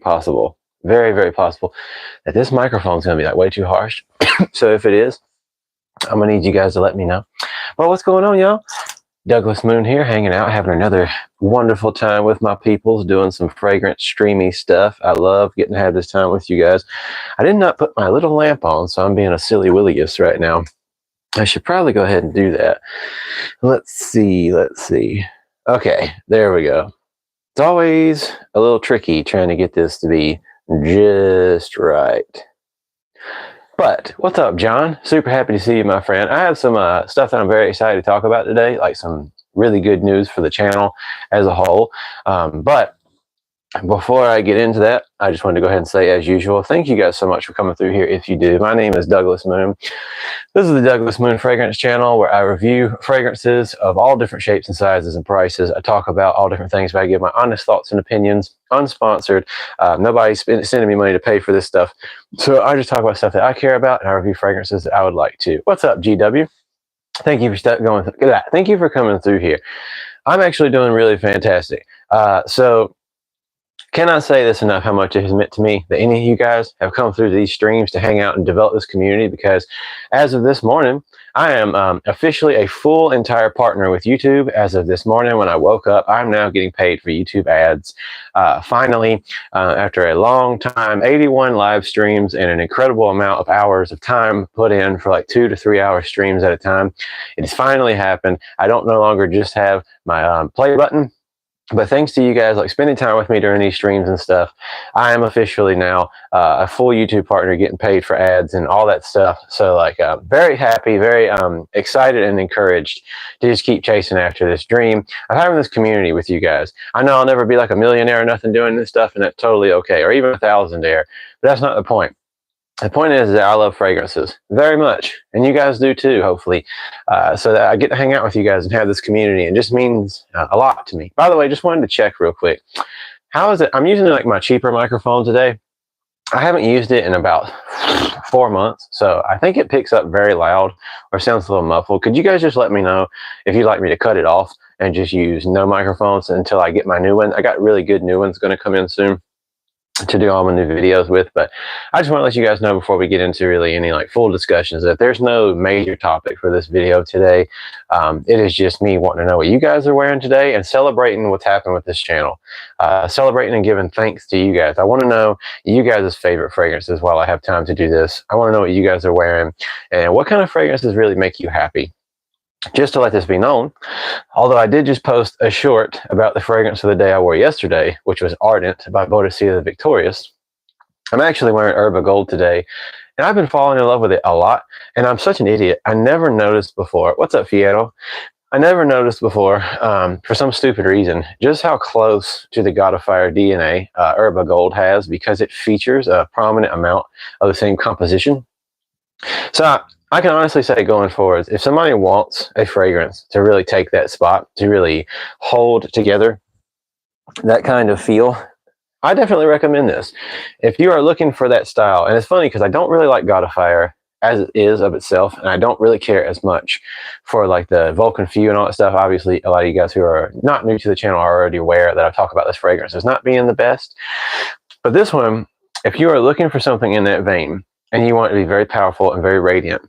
possible, very, very possible that this microphone's going to be like way too harsh. So if it is, I'm going to need you guys to let me know. Well, what's going on, y'all? Douglas Moon here, hanging out, having another wonderful time with my peoples, doing some fragrant, streamy stuff. I love getting to have this time with you guys. I did not put my little lamp on, so I'm being a silly willius right now. I should probably go ahead and do that. Let's see. Okay, there we go. It's always a little tricky trying to get this to be just right. But what's up, John? Super happy to see you, my friend. I have some stuff that I'm very excited to talk about today, like some really good news for the channel as a whole. But before I get into that, I just wanted to go ahead and say, as usual, thank you guys so much for coming through here. If you do, my name is Douglas Moon. This is the Douglas Moon Fragrance channel, where I review fragrances of all different shapes and sizes and prices. I talk about all different things, but I give my honest thoughts and opinions, unsponsored. Nobody's sending me money to pay for this stuff. So I just talk about stuff that I care about, and I review fragrances that I would like to. What's up, GW? Thank you for going through that. Thank you for coming through here. I'm actually doing really fantastic. So cannot say this enough, how much it has meant to me that any of you guys have come through these streams to hang out and develop this community, because as of this morning, I am officially a full entire partner with YouTube. As of this morning, when I woke up, I'm now getting paid for YouTube ads. Finally, after a long time, 81 live streams and an incredible amount of hours of time put in for like 2 to 3 hour streams at a time, it has finally happened. I don't no longer just have my play button. But thanks to you guys like spending time with me during these streams and stuff, I am officially now a full YouTube partner, getting paid for ads and all that stuff. So like very happy, very excited and encouraged to just keep chasing after this dream of having this community with you guys. I know I'll never be like a millionaire or nothing doing this stuff, and that's totally okay, or even a thousandaire, but that's not the point. The point is that I love fragrances very much, and you guys do too, hopefully. So that I get to hang out with you guys and have this community, and it just means a lot to me. By the way, just wanted to check real quick. How is it? I'm using like my cheaper microphone today. I haven't used it in about 4 months, so I think it picks up very loud or sounds a little muffled. Could you guys just let me know if you'd like me to cut it off and just use no microphones until I get my new one? I got really good new ones going to come in soon to do all my new videos with, but I just want to let you guys know before we get into really any like full discussions that there's no major topic for this video today. It is just me wanting to know what you guys are wearing today and celebrating what's happened with this channel, celebrating and giving thanks to you guys. I want to know you guys' favorite fragrances while I have time to do this. I want to know what you guys are wearing and what kind of fragrances really make you happy. Just to let this be known, although I did just post a short about the fragrance of the day I wore yesterday, which was Ardent by Boadicea the Victorious, I'm actually wearing Herba Gold today, and I've been falling in love with it a lot, and I'm such an idiot. I never noticed before. What's up, Fierro? I never noticed before, for some stupid reason, just how close to the God of Fire DNA Herba Gold has, because it features a prominent amount of the same composition. So I can honestly say going forward, if somebody wants a fragrance to really take that spot, to really hold together that kind of feel, I definitely recommend this. If you are looking for that style, and it's funny because I don't really like God of Fire as it is of itself, and I don't really care as much for like the Vulcan Few and all that stuff. Obviously, a lot of you guys who are not new to the channel are already aware that I talk about this fragrance as not being the best. But this one, if you are looking for something in that vein, and you want it to be very powerful and very radiant,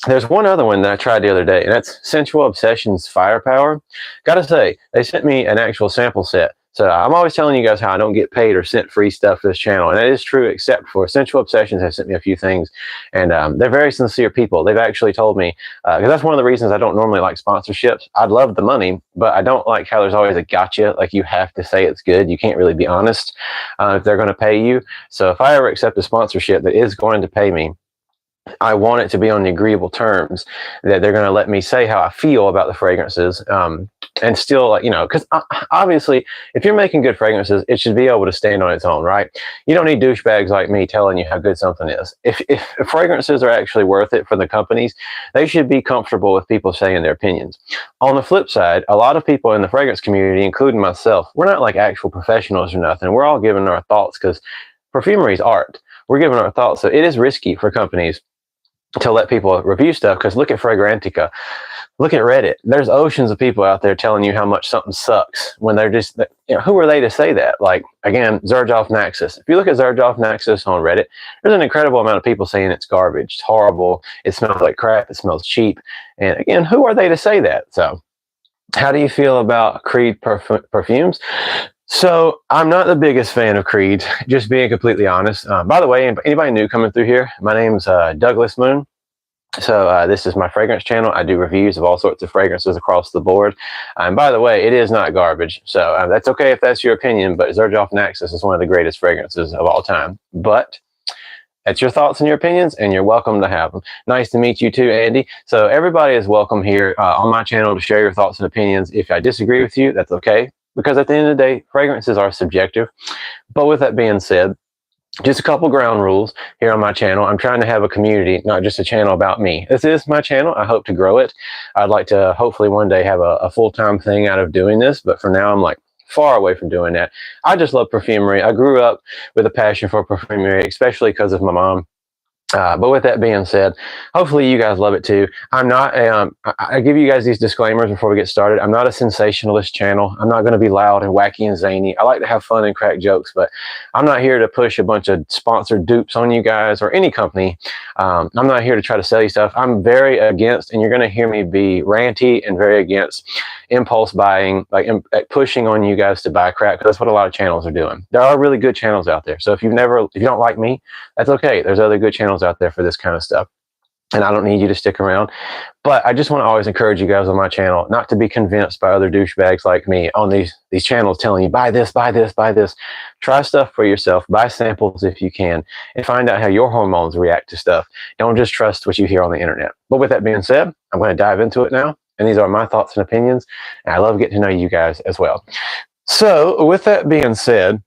there's one other one that I tried the other day, and that's Sensual Obsessions Firepower. Gotta say, they sent me an actual sample set. So I'm always telling you guys how I don't get paid or sent free stuff for this channel, and that is true except for Sensual Obsessions have sent me a few things, and they're very sincere people. They've actually told me, because that's one of the reasons I don't normally like sponsorships. I'd love the money, but I don't like how there's always a gotcha, like you have to say it's good. You can't really be honest if they're going to pay you. So if I ever accept a sponsorship that is going to pay me, I want it to be on the agreeable terms, that they're going to let me say how I feel about the fragrances, and still, like, you know, because obviously if you're making good fragrances, it should be able to stand on its own, right? You don't need douchebags like me telling you how good something is. If fragrances are actually worth it for the companies, they should be comfortable with people saying their opinions. On the flip side, a lot of people in the fragrance community, including myself, we're not like actual professionals or nothing. We're all giving our thoughts because perfumery is art. We're giving our thoughts. So it is risky for companies to let people review stuff, because look at Fragrantica. Look at Reddit. There's oceans of people out there telling you how much something sucks when they're just, who are they to say that? Like, again, Zerjoff Naxos. If you look at Zerjoff Naxos on Reddit, there's an incredible amount of people saying it's garbage, it's horrible, it smells like crap, it smells cheap. And again, who are they to say that? So, how do you feel about Creed perfumes? So, I'm not the biggest fan of Creed, just being completely honest. By the way, anybody new coming through here, my name's Douglas Moon. So this is my fragrance channel. I do reviews of all sorts of fragrances across the board. And by the way, it is not garbage. So that's okay if that's your opinion, but Zerjoff Naxos is one of the greatest fragrances of all time. But that's your thoughts and your opinions, and you're welcome to have them. Nice to meet you too, Andy. So everybody is welcome here on my channel to share your thoughts and opinions. If I disagree with you, that's okay. Because at the end of the day, fragrances are subjective. But with that being said, just a couple ground rules here on my channel. I'm trying to have a community, not just a channel about me. This is my channel. I hope to grow it. I'd like to hopefully one day have a full-time thing out of doing this, but for now I'm like far away from doing that. I just love perfumery. I grew up with a passion for perfumery, especially because of my mom. But with that being said, hopefully you guys love it too. I'm not, I give you guys these disclaimers before we get started. I'm not a sensationalist channel. I'm not going to be loud and wacky and zany. I like to have fun and crack jokes, but I'm not here to push a bunch of sponsored dupes on you guys or any company. I'm not here to try to sell you stuff. I'm very against, and you're going to hear me be ranty and very against impulse buying, like pushing on you guys to buy crap, because that's what a lot of channels are doing. There are really good channels out there. So if you don't like me, that's okay. There's other good channels out there for this kind of stuff, and I don't need you to stick around. But I just want to always encourage you guys on my channel not to be convinced by other douchebags like me on these channels telling you buy this, buy this, buy this. Try stuff for yourself, buy samples if you can, and find out how your hormones react to stuff. Don't just trust what you hear on the internet. But with that being said, I'm going to dive into it now, and these are my thoughts and opinions, and I love getting to know you guys as well. So with that being said,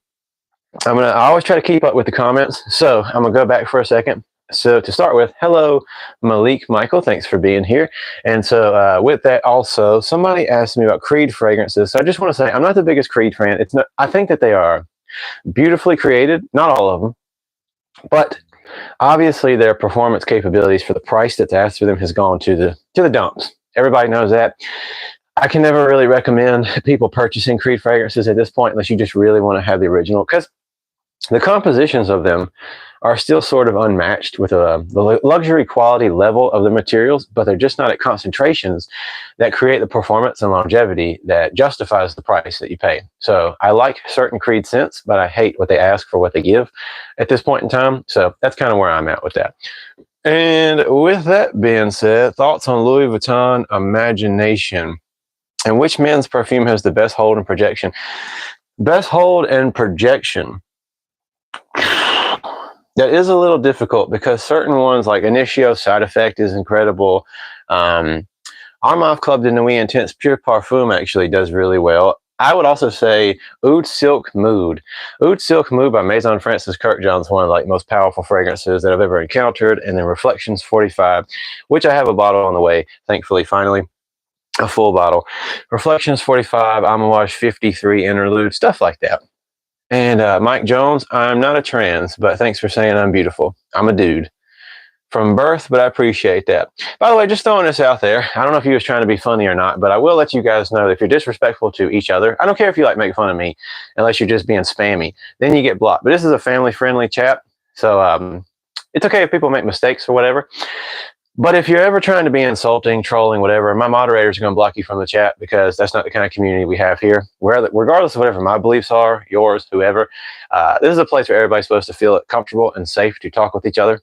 I always try to keep up with the comments, so I'm gonna go back for a second. So to start with, hello Malik Michael, thanks for being here. And so with that, also somebody asked me about Creed fragrances. So I just want to say I'm not the biggest Creed fan. I think that they are beautifully created, not all of them, but obviously their performance capabilities for the price that's asked for them has gone to the dumps. Everybody knows that. I can never really recommend people purchasing Creed fragrances at this point unless you just really want to have the original, because the compositions of them are still sort of unmatched with the luxury quality level of the materials, but they're just not at concentrations that create the performance and longevity that justifies the price that you pay. So I like certain Creed scents, but I hate what they ask for what they give at this point in time. So that's kind of where I'm at with that. And with that being said, thoughts on Louis Vuitton Imagination, and which men's perfume has the best hold and projection? Best hold and projection. That is a little difficult because certain ones like Initio Side Effect is incredible. Armand Club de Nuit Intense Pure Parfum actually does really well. I would also say Oud Silk Mood. Oud Silk Mood by Maison Francis Kirkjohn is one of the most powerful fragrances that I've ever encountered. And then Reflections 45, which I have a bottle on the way, thankfully, finally. A full bottle. Reflections 45, Amouage 53 Interlude, stuff like that. And Mike Jones, I'm not a trans, but thanks for saying I'm beautiful. I'm a dude from birth, but I appreciate that. By the way, just throwing this out there, I don't know if he was trying to be funny or not, but I will let you guys know that if you're disrespectful to each other, I don't care if you make fun of me, unless you're just being spammy, then you get blocked. But this is a family-friendly chat, so it's okay if people make mistakes or whatever. But if you're ever trying to be insulting, trolling, whatever, my moderators are going to block you from the chat, because that's not the kind of community we have here. Regardless of whatever my beliefs are, yours, whoever, this is a place where everybody's supposed to feel comfortable and safe to talk with each other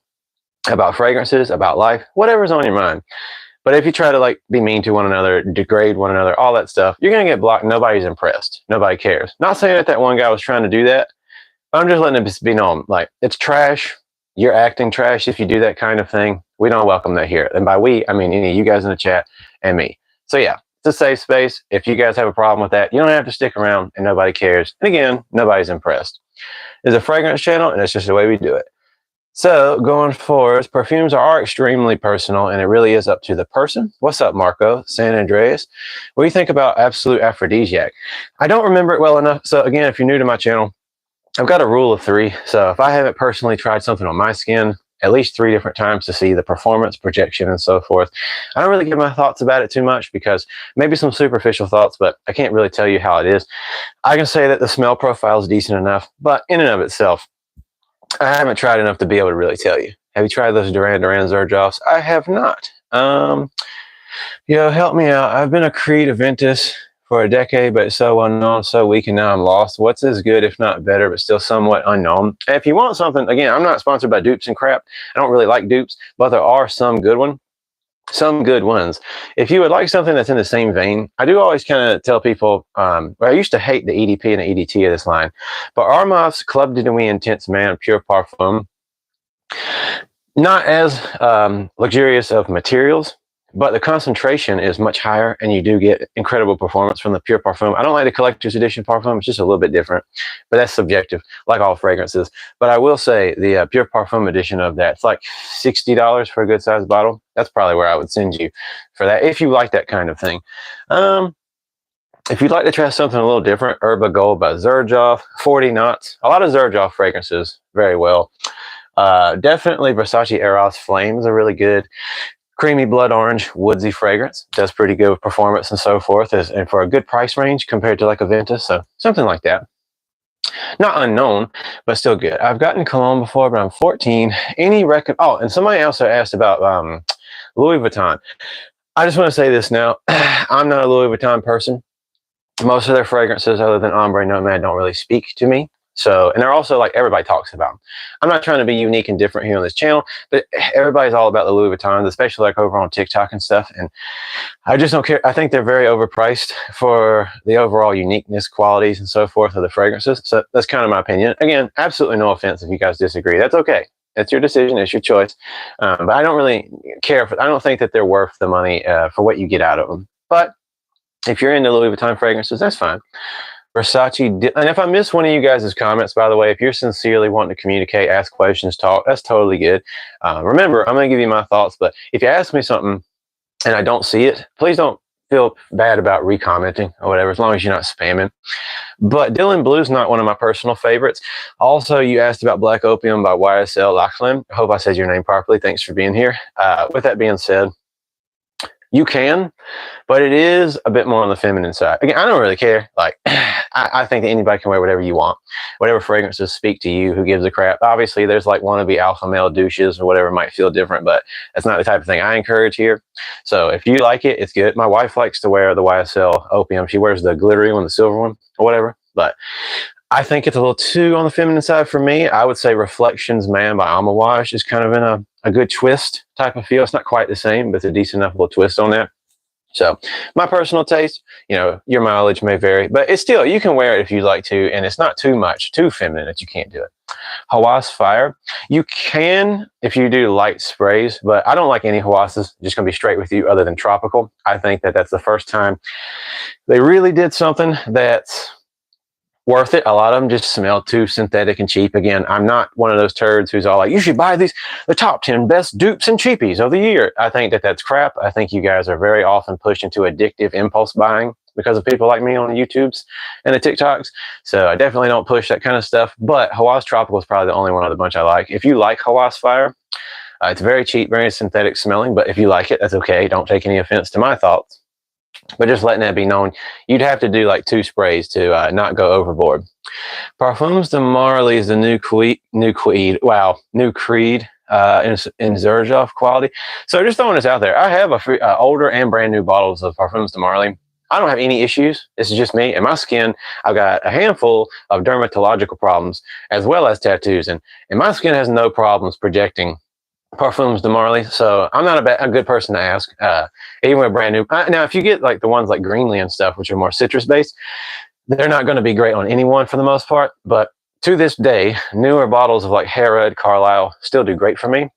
about fragrances, about life, whatever's on your mind. But if you try to be mean to one another, degrade one another, all that stuff, you're going to get blocked. Nobody's impressed. Nobody cares. Not saying that one guy was trying to do that, but I'm just letting it be known. It's trash. You're acting trash if you do that kind of thing. We don't welcome that here. And by we, I mean any of you guys in the chat and me. So yeah, it's a safe space. If you guys have a problem with that, you don't have to stick around, and nobody cares. And again, nobody's impressed. It's a fragrance channel, and it's just the way we do it. So going forward, perfumes are extremely personal, and it really is up to the person. What's up, Marco? San Andreas. What do you think about Absolute Aphrodisiac? I don't remember it well enough. So again, if you're new to my channel, I've got a rule of 3. So if I haven't personally tried something on my skin at least 3 different times to see the performance, projection, and so forth. I don't really give my thoughts about it too much because maybe some superficial thoughts, but I can't really tell you how it is. I can say that the smell profile is decent enough, but in and of itself, I haven't tried enough to be able to really tell you. Have you tried those Duran Duran Zerjoffs? I have not. Help me out. I've been a Creed Aventus for a decade, but it's so unknown, so weak, and now I'm lost. What's as good, if not better, but still somewhat unknown? And if you want something, again, I'm not sponsored by dupes and crap. I don't really like dupes, but there are some good ones. If you would like something that's in the same vein, I do always kind of tell people, well, I used to hate the EDP and the EDT of this line, but Armav's Club de Nuit Intense Man Pure Parfum, not as luxurious of materials, but the concentration is much higher and you do get incredible performance from the Pure Parfum. I don't like the collector's edition Parfum. It's just a little bit different, but that's subjective, like all fragrances. But I will say the Pure Parfum edition of that, it's like $60 for a good sized bottle. That's probably where I would send you for that, if you like that kind of thing. If you'd like to try something a little different, Herba Gold by Xerjoff, 40 knots. A lot of Xerjoff fragrances, very well. Definitely Versace Eros Flames are really good. Creamy blood orange, woodsy fragrance. Does pretty good with performance and so forth, and for a good price range compared to like a Ventus, so something like that. Not unknown, but still good. I've gotten cologne before, but I'm 14. Any oh, and somebody also asked about Louis Vuitton. I just want to say this now. I'm not a Louis Vuitton person. Most of their fragrances, other than Ombre Nomad, don't really speak to me. So, and they're also like everybody talks about them. I'm not trying to be unique and different here on this channel, but everybody's all about the Louis Vuittons, especially like over on TikTok and stuff. And I just don't care. I think they're very overpriced for the overall uniqueness, qualities, and so forth of the fragrances. So that's kind of my opinion. Again, absolutely no offense if you guys disagree. That's okay. It's your decision. It's your choice. But I don't really care. I don't think that they're worth the money for what you get out of them. But if you're into Louis Vuitton fragrances, that's fine. Versace, and if I miss one of you guys' comments, by the way, if you're sincerely wanting to communicate, ask questions, talk, that's totally good. Remember, I'm going to give you my thoughts, but if you ask me something and I don't see it, please don't feel bad about re-commenting or whatever, as long as you're not spamming. But Dylan Blue's not one of my personal favorites. Also, you asked about Black Opium by YSL Lachlan. I hope I said your name properly. Thanks for being here. With that being said, you can, but it is a bit more on the feminine side. Again, I don't really care. Like, I think that anybody can wear whatever you want, whatever fragrances speak to you. Who gives a crap? Obviously, there's like wannabe alpha male douches or whatever might feel different, but that's not the type of thing I encourage here. So if you like it, it's good. My wife likes to wear the YSL Opium. She wears the glittery one, the silver one, or whatever. But I think it's a little too on the feminine side for me. I would say Reflections Man by Amouage is kind of in a good twist type of feel. It's not quite the same, but it's a decent enough little twist on that. So my personal taste, your mileage may vary, but it's still, you can wear it if you like to, and it's not too much, too feminine that you can't do it. Hawas Fire, you can if you do light sprays, but I don't like any Hawases, just going to be straight with you, other than tropical. I think that that's the first time they really did something that's worth it. A lot of them just smell too synthetic and cheap. Again, I'm not one of those turds who's all like, you should buy these, the top 10 best dupes and cheapies of the year. I think that that's crap. I think you guys are very often pushed into addictive impulse buying because of people like me on the YouTubes and the TikToks. So I definitely don't push that kind of stuff. But Hawas Tropical is probably the only one of the bunch I like. If you like Hawas Fire, it's very cheap, very synthetic smelling. But if you like it, that's okay. Don't take any offense to my thoughts. But just letting that be known, you'd have to do like 2 sprays to not go overboard. Parfums de Marly is the new Creed in Xerjoff quality. So just throwing this out there, I have older and brand new bottles of Parfums de Marly. I don't have any issues. This is just me and my skin. I've got a handful of dermatological problems as well as tattoos, and my skin has no problems projecting Parfums de Marly, so I'm not a good person to ask. Even with brand new. Now, if you get like the ones like Greenlee and stuff, which are more citrus based, they're not going to be great on anyone for the most part. But to this day, newer bottles of like Harrod, Carlisle still do great for me.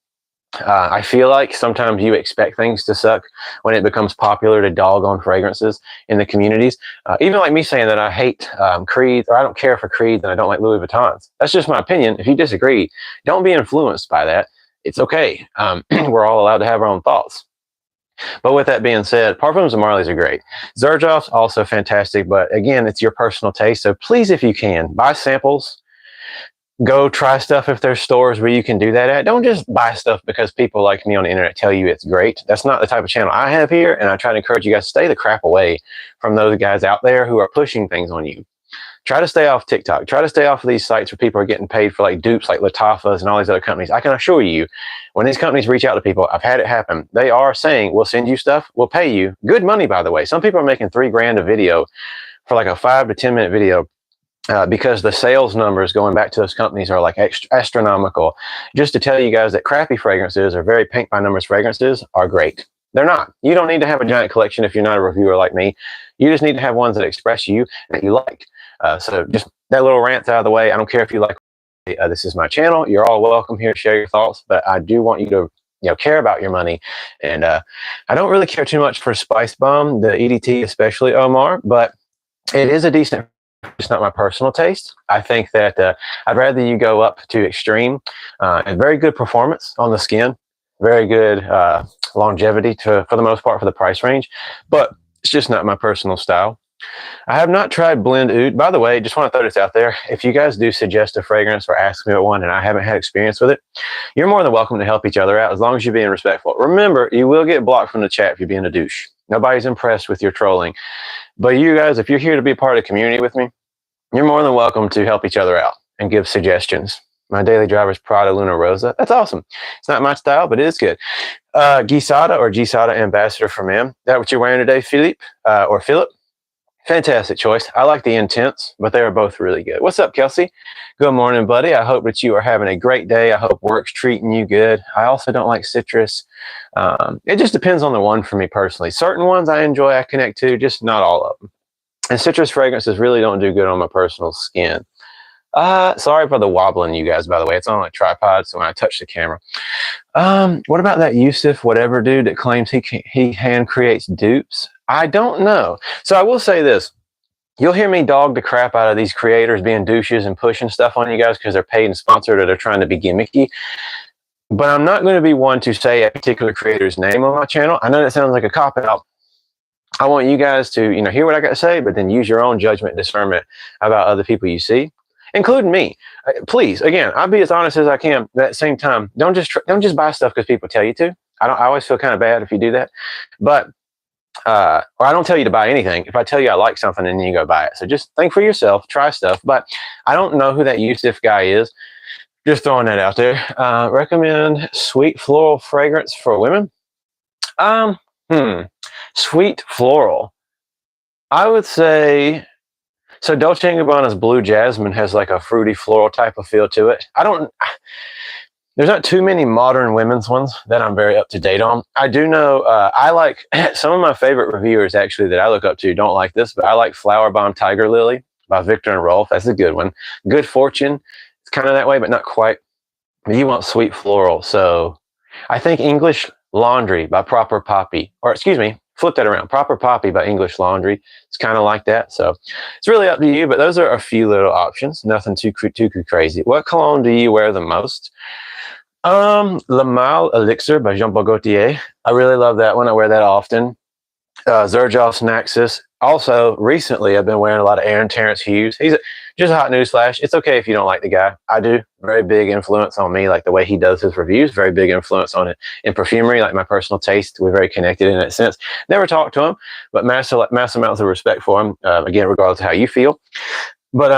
I feel like sometimes you expect things to suck when it becomes popular to dog on fragrances in the communities. Even like me saying that I hate Creed, or I don't care for Creed, and I don't like Louis Vuittons. That's just my opinion. If you disagree, don't be influenced by that. It's okay. We're all allowed to have our own thoughts. But with that being said, Parfums de Marly's are great. Xerjoff's also fantastic, but again, it's your personal taste. So please, if you can, buy samples. Go try stuff if there's stores where you can do that at. Don't just buy stuff because people like me on the internet tell you it's great. That's not the type of channel I have here, and I try to encourage you guys to stay the crap away from those guys out there who are pushing things on you. Try to stay off TikTok. Try to stay off of these sites where people are getting paid for like dupes like Latafas and all these other companies. I can assure you, when these companies reach out to people, I've had it happen. They are saying, we'll send you stuff, we'll pay you good money, by the way. Some people are making $3,000 a video for like a 5 to 10 minute video. Because the sales numbers going back to those companies are like astronomical. Just to tell you guys that crappy fragrances or very paint by numbers fragrances are great. They're not. You don't need to have a giant collection if you're not a reviewer like me. You just need to have ones that express you that you like. So just that little rant out of the way. I don't care if you like. This is my channel. You're all welcome here to share your thoughts, but I do want you to care about your money. And I don't really care too much for Spice Bomb, the EDT especially, Omar, but it is a decent. It's not my personal taste. I think that I'd rather you go up to extreme and very good performance on the skin, very good longevity for the most part for the price range, but it's just not my personal style. I have not tried Blend Oud. By the way, just want to throw this out there. If you guys do suggest a fragrance or ask me about one and I haven't had experience with it, you're more than welcome to help each other out as long as you're being respectful. Remember, you will get blocked from the chat if you're being a douche. Nobody's impressed with your trolling. But you guys, if you're here to be part of the community with me, you're more than welcome to help each other out and give suggestions. My daily driver is Prada Luna Rosa. That's awesome. It's not my style, but it is good. Gisada or Gisada Ambassador for Men. That what you're wearing today, Philippe or Philip? Fantastic choice. I like the Intense, but they are both really good. What's up, Kelsey? Good morning, buddy. I hope that you are having a great day. I hope work's treating you good. I also don't like citrus. It just depends on the one for me personally. Certain ones I enjoy, I connect to, just not all of them. And citrus fragrances really don't do good on my personal skin. Sorry for the wobbling, you guys, by the way. It's on a tripod, so when I touch the camera. What about that Yusuf whatever dude that claims he hand creates dupes? I don't know. So I will say this. You'll hear me dog the crap out of these creators being douches and pushing stuff on you guys because they're paid and sponsored or they're trying to be gimmicky. But I'm not going to be one to say a particular creator's name on my channel. I know that sounds like a cop-out. I want you guys to, hear what I got to say, but then use your own judgment and discernment about other people you see, including me. Please, again, I'll be as honest as I can. But at the same time, don't just buy stuff because people tell you to. I always feel kind of bad if you do that. But or I don't tell you to buy anything. If I tell you I like something, and then you go buy it. So just think for yourself, try stuff. But I don't know who that Yusuf guy is. Just throwing that out there. Recommend sweet floral fragrance for women. Sweet floral. I would say, so Dolce & Gabbana's Blue Jasmine has like a fruity floral type of feel to it. There's not too many modern women's ones that I'm very up to date on. I do know, I like, some of my favorite reviewers actually that I look up to don't like this, but I like Flower Bomb Tiger Lily by Victor and Rolf. That's a good one. Good Fortune. It's kind of that way, but not quite. But you want sweet floral. So I think English Laundry by Proper Poppy, or excuse me, flip that around. Proper Poppy by English Laundry. It's kind of like that. So it's really up to you, but those are a few little options. Nothing too crazy. What cologne do you wear the most? Le Mal Elixir by Jean Paul Gaultier. I really love that one. I wear that often. Xerjoff's Naxos. Also, recently, I've been wearing a lot of Aaron Terrence Hughes. He's just a hot news flash. It's okay if you don't like the guy. I do. Very big influence on me, like the way he does his reviews. Very big influence on it in perfumery, like my personal taste. We're very connected in that sense. Never talked to him, but massive amounts of respect for him. Again, regardless of how you feel. But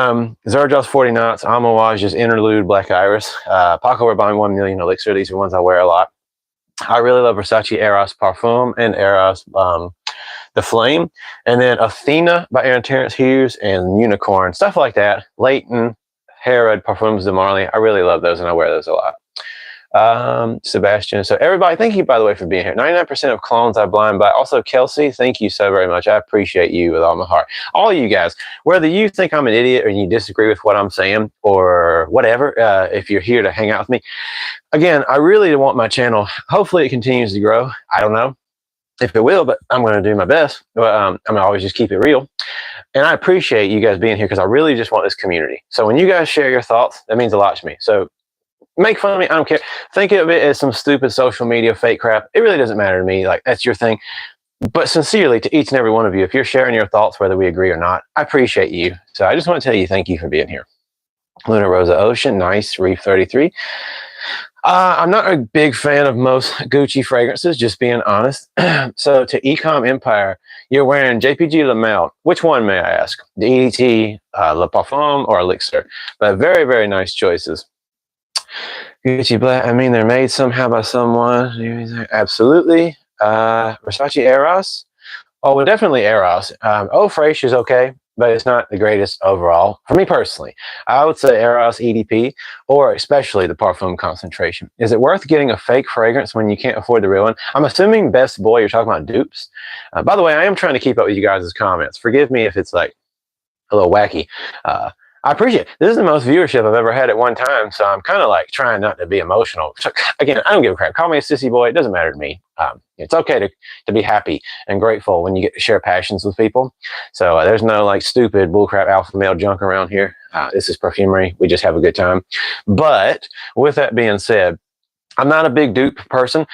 Xerjoff's 40 Knots, Amouage's Interlude, Black Iris, Paco Rabanne 1 Million Elixir. These are ones I wear a lot. I really love Versace Eros Parfum and Eros The Flame. And then Athena by Aaron Terrence Hughes and Unicorn, stuff like that. Leighton, Herod, Parfums de Marly. I really love those and I wear those a lot. Sebastian. So everybody, thank you, by the way, for being here. 99% of clones I blind buy. Also, Kelsey, thank you so very much. I appreciate you with all my heart. All of you guys, whether you think I'm an idiot or you disagree with what I'm saying or whatever, if you're here to hang out with me, again, I really want my channel. Hopefully it continues to grow. I don't know if it will, but I'm going to do my best. I'm going to always just keep it real. And I appreciate you guys being here because I really just want this community. So when you guys share your thoughts, that means a lot to me. So make fun of me. I don't care. Think of it as some stupid social media fake crap. It really doesn't matter to me. Like, that's your thing. But sincerely to each and every one of you, if you're sharing your thoughts, whether we agree or not, I appreciate you. So I just want to tell you thank you for being here. Luna Rosa Ocean, nice. Reef 33. I'm not a big fan of most Gucci fragrances, just being honest. So to Ecom Empire, you're wearing JPG Le Male. Which one, may I ask? The EDT, Le Parfum, or Elixir? But very, very nice choices. Gucci Black, I mean, they're made somehow by someone. Absolutely. Versace Eros. Oh, well, definitely Eros. Eau Fraiche is okay, but it's not the greatest overall. For me personally, I would say Eros EDP, or especially the Parfum Concentration. Is it worth getting a fake fragrance when you can't afford the real one? I'm assuming Best Boy, you're talking about dupes. By the way, I am trying to keep up with you guys' comments. Forgive me if it's like a little wacky. I appreciate it. This is the most viewership I've ever had at one time, so I'm kind of like trying not to be emotional. So, again, I don't give a crap. Call me a sissy boy. It doesn't matter to me. It's okay to be happy and grateful when you get to share passions with people. So there's no like stupid bullcrap alpha male junk around here. This is perfumery. We just have a good time. But with that being said, I'm not a big dupe person.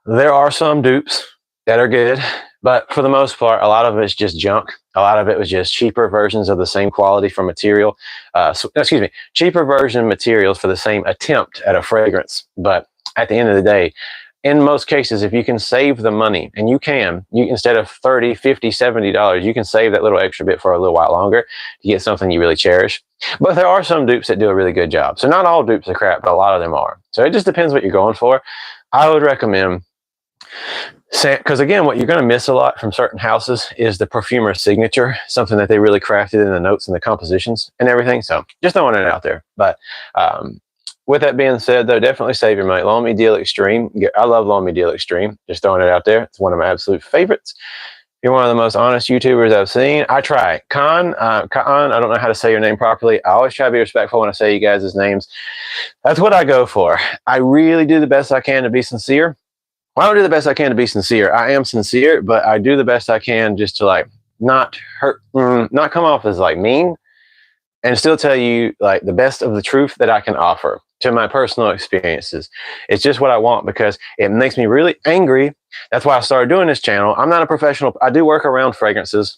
There are some dupes that are good, but for the most part, a lot of it's just junk. A lot of it was just cheaper versions of the same quality for material. Cheaper version materials for the same attempt at a fragrance. But at the end of the day, in most cases, if you can save the money, and you instead of $30, $50, $70, you can save that little extra bit for a little while longer to get something you really cherish. But there are some dupes that do a really good job. So not all dupes are crap, but a lot of them are. So it just depends what you're going for. I would recommend, because again, what you're going to miss a lot from certain houses is the perfumer's signature, something that they really crafted in the notes and the compositions and everything. So just throwing it out there. But with that being said, though, definitely save your money. L'Homme Ideal Extreme. I love L'Homme Ideal Extreme. Just throwing it out there. It's one of my absolute favorites. You're one of the most honest YouTubers I've seen. I try. Khan, I don't know how to say your name properly. I always try to be respectful when I say you guys' names. That's what I go for. I really do the best I can to be sincere. Well, I don't do the best I can to be sincere. I am sincere, but I do the best I can just to like not hurt, not come off as like mean, and still tell you like the best of the truth that I can offer to my personal experiences. It's just what I want because it makes me really angry. That's why I started doing this channel. I'm not a professional. I do work around fragrances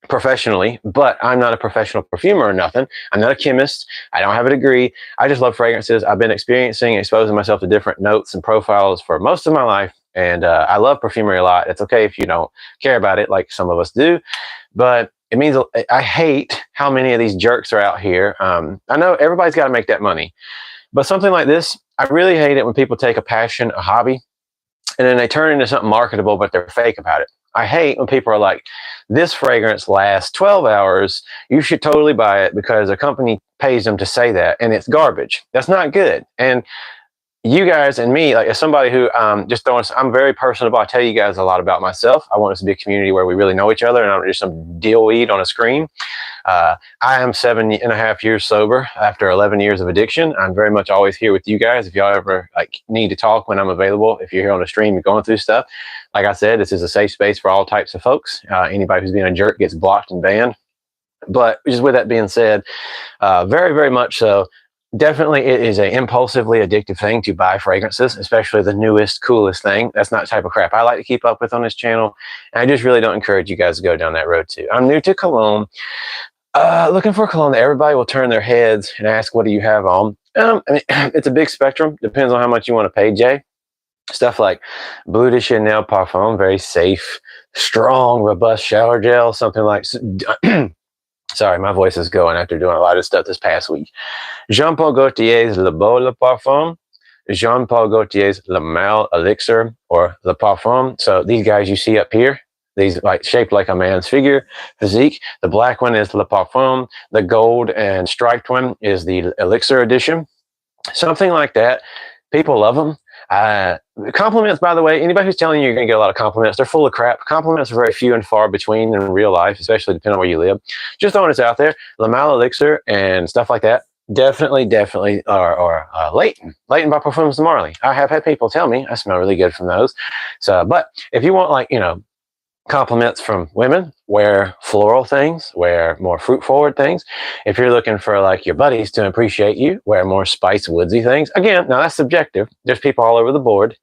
professionally, but I'm not a professional perfumer or nothing. I'm not a chemist. I don't have a degree. I just love fragrances. I've been exposing myself to different notes and profiles for most of my life. And I love perfumery a lot. It's okay if you don't care about it like some of us do, but it means I hate how many of these jerks are out here. I know everybody's got to make that money, but something like this, I really hate it when people take a passion, a hobby, and then they turn it into something marketable, but they're fake about it. I hate when people are like, this fragrance lasts 12 hours. You should totally buy it because a company pays them to say that, and it's garbage. That's not good. And you guys and me, like as somebody who I'm very personable. I tell you guys a lot about myself. I want us to be a community where we really know each other and I'm just some deal weed on a screen. I am 7.5 years sober after 11 years of addiction. I'm very much always here with you guys. If y'all ever like need to talk when I'm available, if you're here on the stream, you're going through stuff. Like I said, this is a safe space for all types of folks. Anybody who's being a jerk gets blocked and banned. But just with that being said, very, very much so. Definitely, it is an impulsively addictive thing to buy fragrances, especially the newest, coolest thing. That's not the type of crap I like to keep up with on this channel. And I just really don't encourage you guys to go down that road too. I'm new to cologne. Looking for cologne that everybody will turn their heads and ask, what do you have on? I mean, it's a big spectrum. Depends on how much you want to pay, Jay. Stuff like Bleu de Chanel Parfum, very safe, strong, robust shower gel, something like... Sorry, my voice is going after doing a lot of stuff this past week. Jean Paul Gaultier's Le Beau Le Parfum, Jean Paul Gaultier's Le Male Elixir, or Le Parfum. So these guys you see up here, these like shaped like a man's physique. The black one is Le Parfum. The gold and striped one is the Elixir edition. Something like that. People love them. Compliments, by the way, anybody who's telling you you're going to get a lot of compliments, they're full of crap. Compliments are very few and far between in real life, especially depending on where you live. Just throwing this out there, Le Male Elixir and stuff like that, definitely are Leighton by Parfums de Marly. I have had people tell me I smell really good from those. So, but if you want like, compliments from women, wear floral things, wear more fruit forward things. If you're looking for like your buddies to appreciate you, wear more spice woodsy things. Again, now that's subjective. There's people all over the board,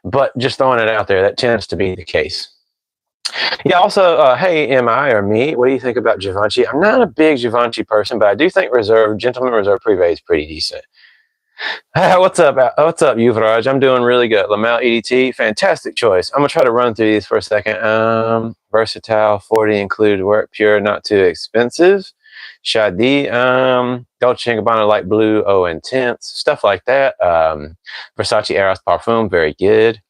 but just throwing it out there, that tends to be the case. Yeah, also, hey, am I or me? What do you think about Givenchy? I'm not a big Givenchy person, but I do think Gentleman Reserve Privé is pretty decent. What's up? What's up, Yuvraj? I'm doing really good. Lamel EDT, fantastic choice. I'm gonna try to run through these for a second. Versatile, 40 included work, pure, not too expensive. Shadi, Dolce & Gabbana light blue, oh intense, stuff like that. Versace Eros Parfum, very good.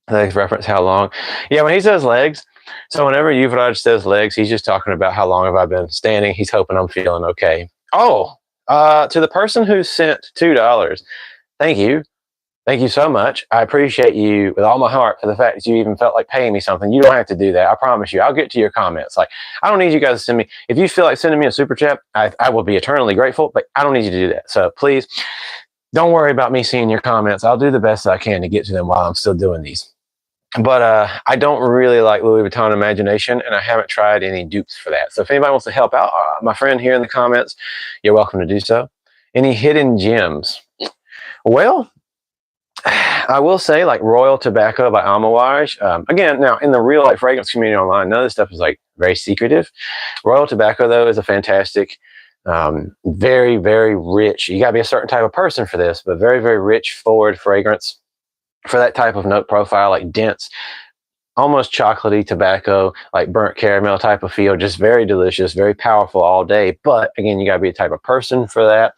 Legs reference how long. Yeah, when he says legs, so whenever Yuvraj says legs, he's just talking about how long have I been standing. He's hoping I'm feeling okay. Oh, to the person who sent $2, thank you. Thank you so much. I appreciate you with all my heart for the fact that you even felt like paying me something. You don't have to do that. I promise you. I'll get to your comments. Like, I don't need you guys to send me. If you feel like sending me a super chat, I will be eternally grateful, but I don't need you to do that. So please don't worry about me seeing your comments. I'll do the best I can to get to them while I'm still doing these. But I don't really like Louis Vuitton Imagination, and I haven't tried any dupes for that. So if anybody wants to help out, my friend here in the comments, you're welcome to do so. Any hidden gems? Well, I will say, like Royal Tobacco by Amouage. Again, now in the real like fragrance community online, none of this stuff is like very secretive. Royal Tobacco though is a fantastic, very very rich. You got to be a certain type of person for this, but very very rich forward fragrance for that type of note profile, like dense, almost chocolatey tobacco, like burnt caramel type of feel. Just very delicious, very powerful all day. But again, you got to be a type of person for that.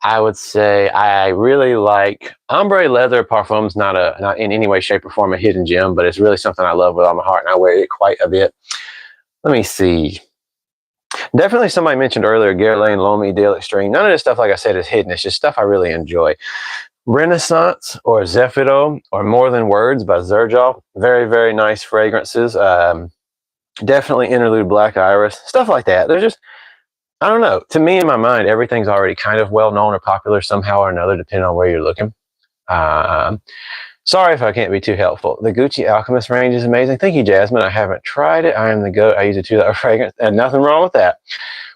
I would say I really like Ombre Leather Parfum's not in any way, shape, or form a hidden gem, but it's really something I love with all my heart, and I wear it quite a bit. Let me see. Definitely somebody mentioned earlier, Guerlain, Lomi, Deal Extreme. None of this stuff, like I said, is hidden. It's just stuff I really enjoy. Renaissance or Zephyro or More Than Words by Xerjoff. Very, very nice fragrances. Definitely Interlude Black Iris. Stuff like that. They're just, I don't know. To me, in my mind, everything's already kind of well known or popular somehow or another, depending on where you're looking. Sorry if I can't be too helpful. The Gucci Alchemist range is amazing. Thank you, Jasmine. I haven't tried it. I am the GOAT. I use a $2 fragrance, and nothing wrong with that.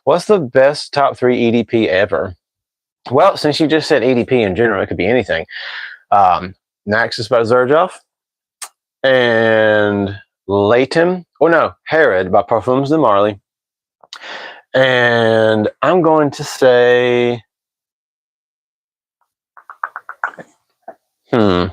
What's the best top 3 EDP ever? Well, since you just said EDP in general, it could be anything. Naxos by Xerjoff, and Leighton, Herod by Parfums de Marly. And I'm going to say, Lamel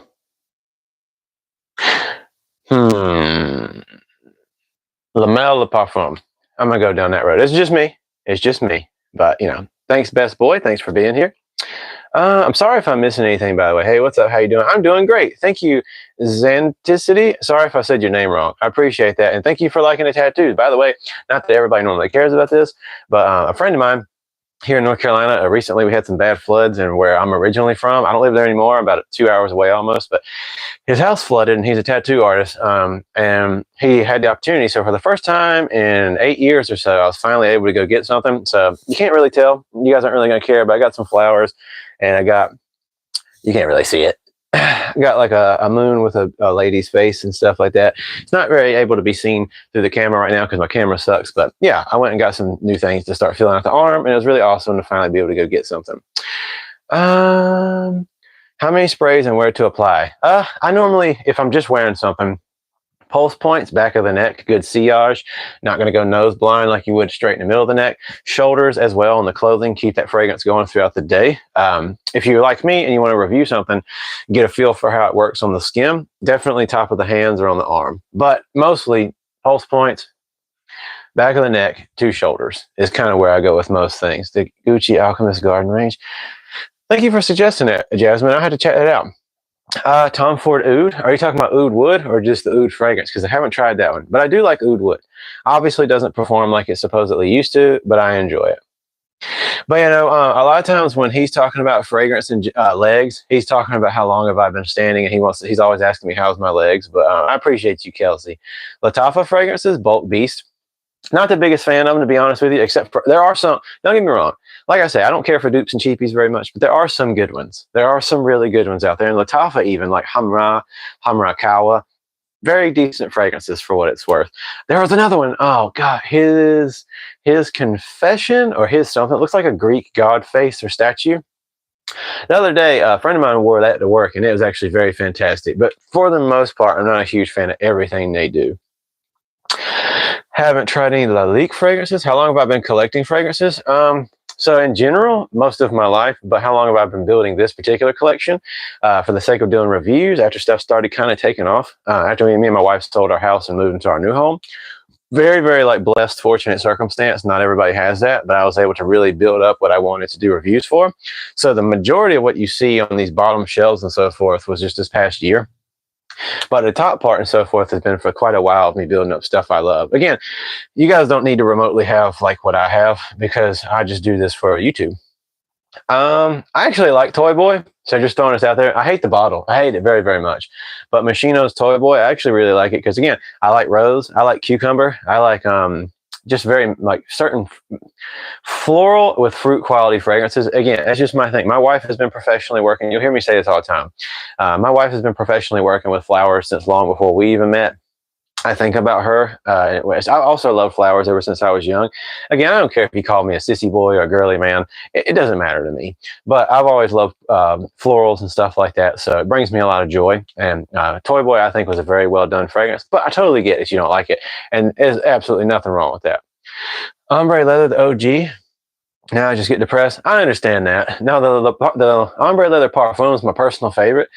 Le Parfum. I'm gonna go down that road. It's just me. It's just me. But thanks, best boy. Thanks for being here. I'm sorry if I'm missing anything, by the way. Hey, what's up? How you doing? I'm doing great. Thank you, Xanticity. Sorry if I said your name wrong. I appreciate that. And thank you for liking the tattoos. By the way, not that everybody normally cares about this, but a friend of mine here in North Carolina, recently we had some bad floods, and where I'm originally from, I don't live there anymore. I'm about 2 hours away almost, but his house flooded, and he's a tattoo artist, and he had the opportunity. So for the first time in 8 years or so, I was finally able to go get something. So you can't really tell. You guys aren't really going to care, but I got some flowers, and you can't really see it. I got like a moon with a lady's face and stuff like that. It's not very able to be seen through the camera right now because my camera sucks. But yeah, I went and got some new things to start filling out the arm, and it was really awesome to finally be able to go get something. How many sprays and where to apply? I normally, if I'm just wearing something, pulse points, back of the neck, good sillage. Not going to go nose blind like you would straight in the middle of the neck. Shoulders as well, and the clothing, keep that fragrance going throughout the day. If you're like me and you want to review something, get a feel for how it works on the skin, definitely top of the hands or on the arm. But mostly pulse points, back of the neck, 2 shoulders is kind of where I go with most things. The Gucci Alchemist Garden range. Thank you for suggesting it, Jasmine. I had to check that out. Tom Ford Oud. Are you talking about Oud Wood or just the Oud fragrance? Because I haven't tried that one, but I do like Oud Wood. Obviously, doesn't perform like it supposedly used to, but I enjoy it. But a lot of times when he's talking about fragrance and legs, he's talking about how long have I been standing, and he's always asking me how's my legs. But I appreciate you, Kelsey. Lattafa fragrances, Bulk Beast. Not the biggest fan of them, to be honest with you, except for there are some. Don't get me wrong. Like I say, I don't care for dupes and cheapies very much, but there are some good ones. There are some really good ones out there. And Lattafa even, like Hamra Kawa, very decent fragrances for what it's worth. There was another one. Oh, God, his Confession or his something. It looks like a Greek god face or statue. The other day, a friend of mine wore that to work, and it was actually very fantastic. But for the most part, I'm not a huge fan of everything they do. Haven't tried any Lalique fragrances. How long have I been collecting fragrances? So in general, most of my life, but how long have I been building this particular collection? For the sake of doing reviews, after stuff started kind of taking off, after me and my wife sold our house and moved into our new home, very, very like blessed, fortunate circumstance. Not everybody has that, but I was able to really build up what I wanted to do reviews for. So the majority of what you see on these bottom shelves and so forth was just this past year. But the top part and so forth has been for quite a while of me building up stuff I love. Again, you guys don't need to remotely have like what I have because I just do this for YouTube. I actually like Toy Boy, so just throwing this out there. I hate the bottle. I hate it very, very much. But Moschino's Toy Boy, I actually really like it because again, I like rose, I like cucumber, I like just very like certain floral with fruit quality fragrances. Again, that's just my thing. My wife has been professionally working. You'll hear me say this all the time. My wife has been professionally working with flowers since long before we even met. I think about her. I also love flowers ever since I was young. Again, I don't care if you call me a sissy boy or a girly man. It doesn't matter to me. But I've always loved florals and stuff like that. So it brings me a lot of joy. And Toy Boy, I think, was a very well done fragrance. But I totally get it if you don't like it. And there's absolutely nothing wrong with that. Ombre Leather, the OG. Now I just get depressed. I understand that. Now the Ombre Leather Parfum is my personal favorite.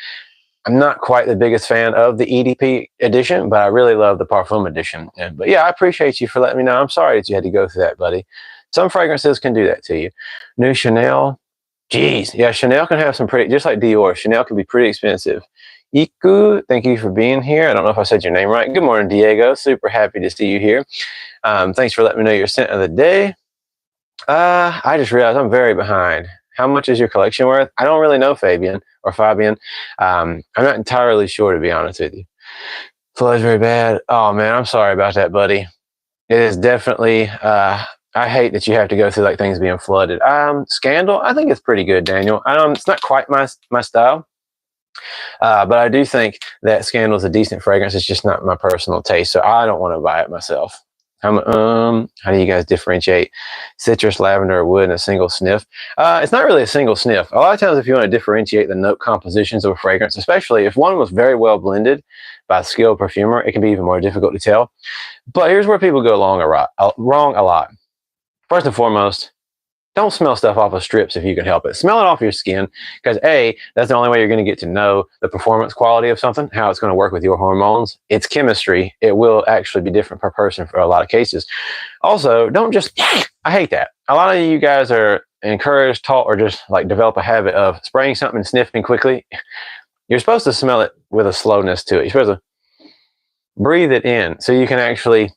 I'm not quite the biggest fan of the EDP edition, but I really love the Parfum edition. But yeah, I appreciate you for letting me know. I'm sorry that you had to go through that, buddy. Some fragrances can do that to you. New Chanel. Geez. Yeah, Chanel can have some pretty, just like Dior, Chanel can be pretty expensive. Iku, thank you for being here. I don't know if I said your name right. Good morning, Diego. Super happy to see you here. Thanks for letting me know your scent of the day. I just realized I'm very behind. How much is your collection worth? I don't really know, Fabian or Fabian. I'm not entirely sure, to be honest with you. Flood's very bad. Oh man, I'm sorry about that, buddy. It is definitely. I hate that you have to go through like things being flooded. Scandal. I think it's pretty good, Daniel. It's not quite my style. But I do think that Scandal is a decent fragrance. It's just not my personal taste, so I don't want to buy it myself. How do you guys differentiate citrus, lavender, or wood in a single sniff? It's not really a single sniff. A lot of times if you want to differentiate the note compositions of a fragrance, especially if one was very well blended by a skilled perfumer, it can be even more difficult to tell. But here's where people go wrong a lot. First and foremost, don't smell stuff off of strips if you can help it. Smell it off your skin because A, that's the only way you're going to get to know the performance quality of something, how it's going to work with your hormones. It's chemistry. It will actually be different per person for a lot of cases. Also, don't just, I hate that. A lot of you guys are encouraged, taught, or just like develop a habit of spraying something and sniffing quickly. You're supposed to smell it with a slowness to it. You're supposed to breathe it in so you can actually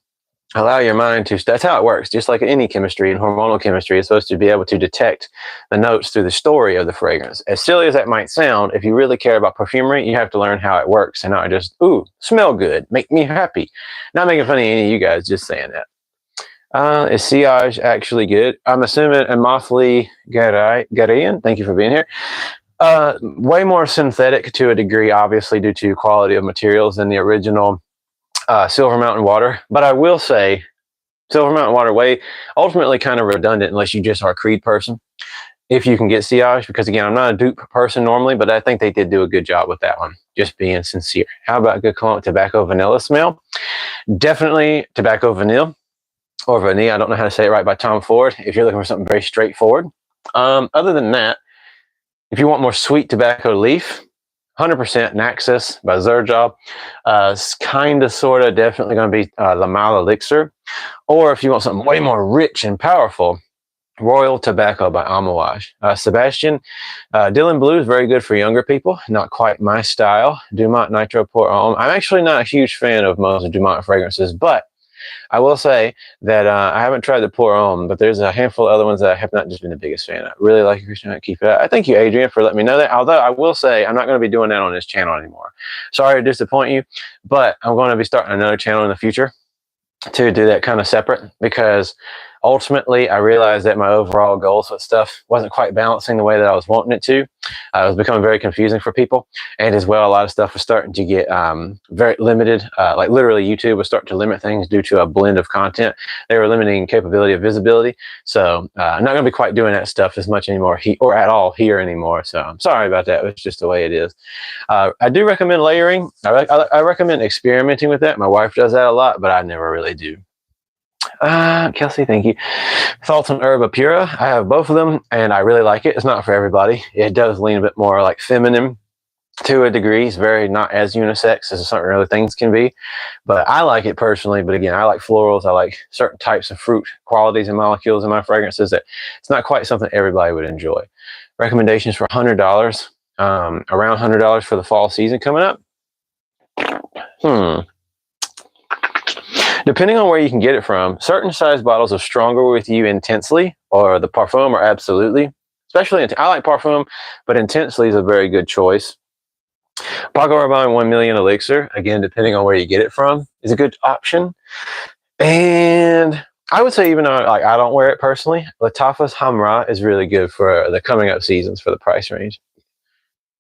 allow your mind to, that's how it works. Just like any chemistry and hormonal chemistry, it's supposed to be able to detect the notes through the story of the fragrance. As silly as that might sound, if you really care about perfumery, you have to learn how it works and not just, ooh, smell good, make me happy. Not making fun of any of you guys, just saying that. Is Sillage actually good? I'm assuming Amothly Garian, thank you for being here. Way more synthetic to a degree, obviously, due to quality of materials than the original Silver Mountain Water. But I will say Silver Mountain Water way ultimately kind of redundant unless you just are a Creed person. If you can get Sillage, because again, I'm not a dupe person normally, but I think they did do a good job with that one. Just being sincere. How about good cologne with tobacco vanilla smell? Definitely tobacco vanilla or vanilla. I don't know how to say it right by Tom Ford. If you're looking for something very straightforward. Other than that, if you want more sweet tobacco leaf, 100% Naxos by Zerjob. It's kind of, sort of, definitely going to be La Mala Elixir. Or if you want something way more rich and powerful, Royal Tobacco by Amouage. Sebastian, Dylan Blue is very good for younger people. Not quite my style. Dumont Nitro Pour Homme. I'm actually not a huge fan of most Dumont fragrances, but I will say that I haven't tried the Pour Homme, but there's a handful of other ones that I have not just been the biggest fan of. Really like it, Christian. Keep it up. I thank you, Adrian, for letting me know that. Although I will say I'm not going to be doing that on this channel anymore. Sorry to disappoint you, but I'm going to be starting another channel in the future to do that kind of separate because ultimately, I realized that my overall goals with stuff wasn't quite balancing the way that I was wanting it to. It was becoming very confusing for people. And as well, a lot of stuff was starting to get very limited. Like literally, YouTube was starting to limit things due to a blend of content. They were limiting capability of visibility. So I'm not going to be quite doing that stuff as much anymore, or at all here anymore. So I'm sorry about that. It's just the way it is. I do recommend layering. I recommend experimenting with that. My wife does that a lot, but I never really do. Kelsey, thank you. Salt and Herb Apura. I have both of them, and I really like it. It's not for everybody. It does lean a bit more like feminine to a degree. It's very not as unisex as certain other things can be, but I like it personally. But again, I like florals. I like certain types of fruit qualities and molecules in my fragrances that it's not quite something everybody would enjoy. Recommendations for $100, around $100 for the fall season coming up. Depending on where you can get it from, certain size bottles are stronger with you intensely, or the Parfum are absolutely. Especially, I like Parfum, but intensely is a very good choice. Paco Rabanne 1 million elixir, again, depending on where you get it from, is a good option. And I would say, even though I don't wear it personally, Lattaf's Hamra is really good for the coming up seasons for the price range.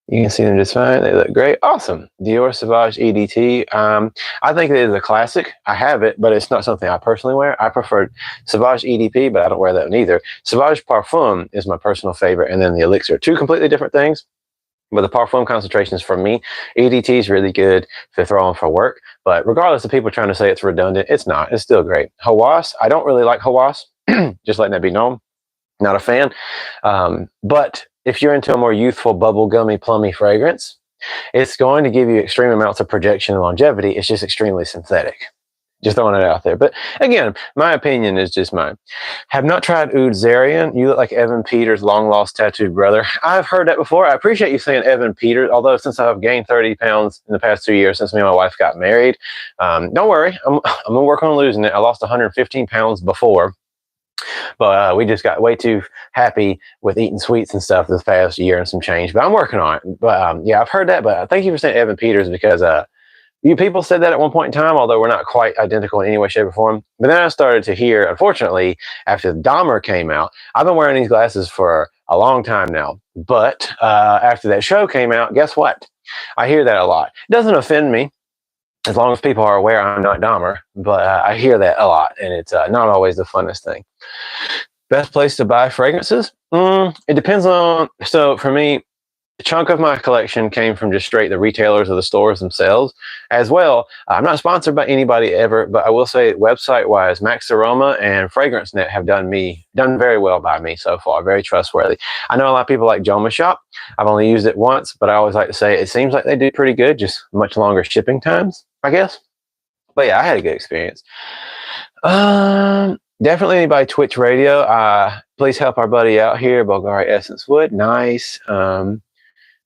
You can see them just fine. They look great. Awesome. Dior Sauvage EDT. I think it is a classic. I have it, but it's not something I personally wear. I prefer Sauvage EDP, but I don't wear that one either. Sauvage Parfum is my personal favorite, and then the Elixir. Two completely different things, but the Parfum concentrations for me. EDT is really good to throw on for work, but regardless of people trying to say it's redundant, it's not. It's still great. Hawas. I don't really like Hawas. Just letting that be known. Not a fan. But if you're into a more youthful, bubblegummy, plummy fragrance, it's going to give you extreme amounts of projection and longevity. It's just extremely synthetic. Just throwing it out there. But again, my opinion is just mine. Have not tried Oud Zarian. You look like Evan Peters' long-lost tattooed brother. I've heard that before. I appreciate you saying Evan Peters, although since I've gained 30 pounds in the past 2 years, since me and my wife got married, don't worry. I'm going to work on losing it. I lost 115 pounds before. But we just got way too happy with eating sweets and stuff this past year and some change. But I'm working on it. But yeah, I've heard that. But thank you for saying Evan Peters, because you people said that at one point in time, although we're not quite identical in any way, shape, or form. But then I started to hear, unfortunately, after Dahmer came out, I've been wearing these glasses for a long time now. But after that show came out, guess what? I hear that a lot. It doesn't offend me, as long as people are aware I'm not Dahmer, but I hear that a lot, and it's not always the funnest thing. Best place to buy fragrances? It depends on, so for me, a chunk of my collection came from just straight the retailers or the stores themselves. As well, I'm not sponsored by anybody ever, but I will say website-wise, Max Aroma and FragranceNet have done very well by me so far, very trustworthy. I know a lot of people like Joma Shop. I've only used it once, but I always like to say it seems like they do pretty good, just much longer shipping times, I guess. But yeah, I had a good experience. Definitely anybody Twitch Radio. Please help our buddy out here, Bulgari Essence Wood. Nice.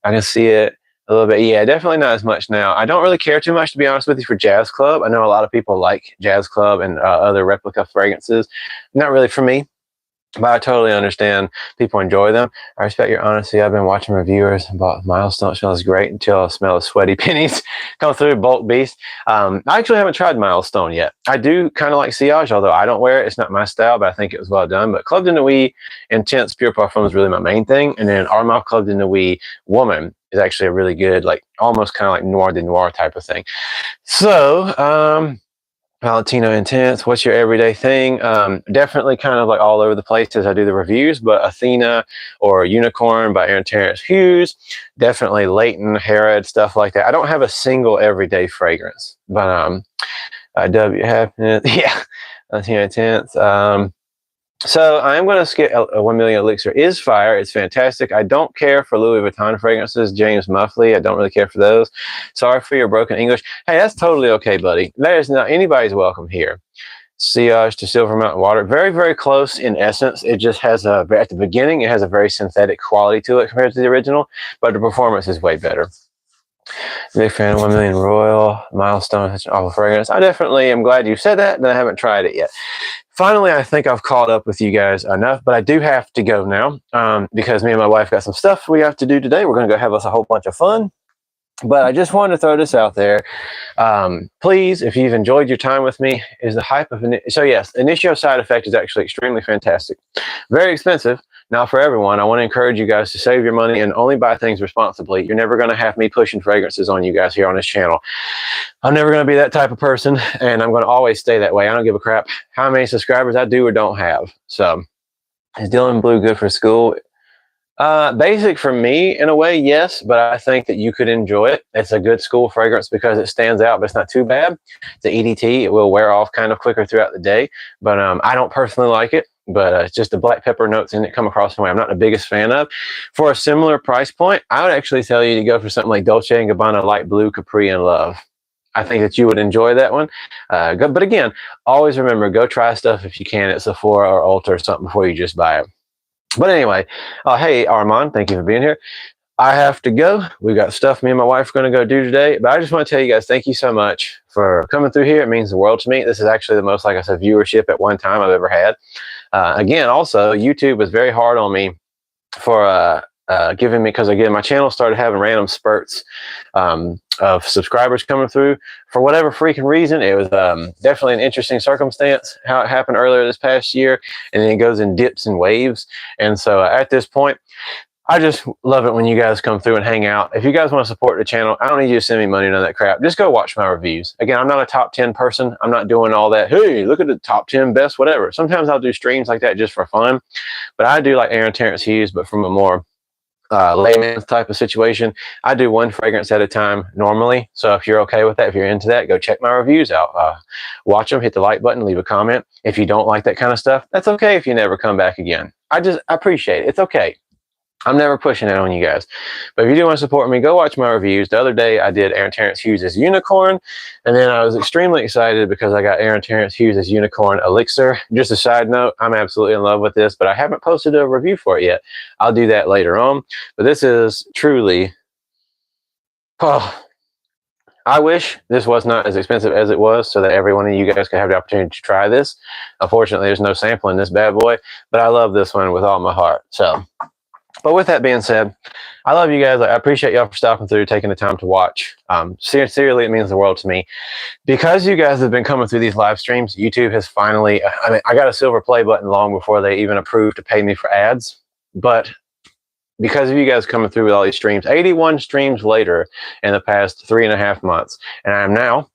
I can see it a little bit. Yeah, definitely not as much now. I don't really care too much, to be honest with you, for Jazz Club. I know a lot of people like Jazz Club and other replica fragrances. Not really for me, but I totally understand people enjoy them. I respect your honesty. I've been watching reviewers about Milestone. It smells great until I smell the sweaty pennies come through. Bulk Beast. I actually haven't tried Milestone yet. I do kind of like Sillage, although I don't wear it. It's not my style, but I think it was well done. But Club de Nuit Intense Pure Parfum is really my main thing. And then Armand Club de Nuit Woman is actually a really good, like almost kind of like Noir de Noir type of thing. So, Valentino Intense, what's your everyday thing? Definitely kind of like all over the place as I do the reviews, but Athena or Unicorn by Aaron Terrence Hughes, definitely Leighton, Harrod, stuff like that. I don't have a single everyday fragrance, but W Happiness, yeah, Valentino Intense. So I'm going to skip a 1 million elixir is fire. It's fantastic. I don't care for Louis Vuitton fragrances, James Muffley. I don't really care for those. Sorry for your broken English. Hey, that's totally okay, buddy. There's not anybody's welcome here. Sillage to Silver Mountain Water. Very, very close in essence. It just has at the beginning, it has a very synthetic quality to it compared to the original, but the performance is way better. Big fan of 1 million Royal. Milestone, such an awful fragrance. I definitely am glad you said that, but I haven't tried it yet. Finally, I think I've caught up with you guys enough, but I do have to go now because me and my wife got some stuff we have to do today. We're going to go have us a whole bunch of fun. But I just wanted to throw this out there. Please, if you've enjoyed your time with me, is the hype of so yes, initio side effect is actually extremely fantastic. Very expensive, not for everyone. I want to encourage you guys to save your money and only buy things responsibly. You're never going to have me pushing fragrances on you guys here on this channel. I'm never going to be that type of person, and I'm going to always stay that way. I don't give a crap how many subscribers I do or don't have. So, is Dylan Blue good for school? Basic for me in a way, yes, but I think that you could enjoy it. It's a good school fragrance because it stands out, but it's not too bad. It's an EDT. It will wear off kind of quicker throughout the day, but I don't personally like it, but it's just the black pepper notes in it come across in a way I'm not the biggest fan of. For a similar price point, I would actually tell you to go for something like Dolce & Gabbana Light Blue Capri in Love. I think that you would enjoy that one. But again, always remember, go try stuff if you can at Sephora or Ulta or something before you just buy it. But anyway, hey, Armand, thank you for being here. I have to go. We've got stuff me and my wife are going to go do today. But I just want to tell you guys, thank you so much for coming through here. It means the world to me. This is actually the most, like I said, viewership at one time I've ever had. Again, also, YouTube was very hard on me for giving me, because again, my channel started having random spurts of subscribers coming through for whatever freaking reason. It was definitely an interesting circumstance how it happened earlier this past year, and then it goes in dips and waves. And so at this point, I just love it when you guys come through and hang out. If you guys want to support the channel, I don't need you to send me money, none of that crap. Just go watch my reviews. Again, I'm not a top 10 person. I'm not doing all that, hey, look at the top 10 best whatever. Sometimes I'll do streams like that just for fun, but I do like Aaron Terrence Hughes, but from a more layman's type of situation. I do one fragrance at a time normally. So if you're okay with that, if you're into that, go check my reviews out. Watch them, hit the like button, leave a comment. If you don't like that kind of stuff, that's okay if you never come back again. I appreciate it. It's okay. I'm never pushing it on you guys. But if you do want to support me, go watch my reviews. The other day I did Aaron Terrence Hughes' Unicorn, and then I was extremely excited because I got Aaron Terrence Hughes' Unicorn Elixir. Just a side note, I'm absolutely in love with this, but I haven't posted a review for it yet. I'll do that later on. But this is truly, oh, I wish this was not as expensive as it was so that every one of you guys could have the opportunity to try this. Unfortunately, there's no sample in this bad boy, but I love this one with all my heart. So, but with that being said, I love you guys. I appreciate y'all for stopping through, taking the time to watch. Sincerely, it means the world to me. Because you guys have been coming through these live streams, YouTube has finally, I got a silver play button long before they even approved to pay me for ads. But because of you guys coming through with all these streams, 81 streams later in the past 3.5 months, and I am now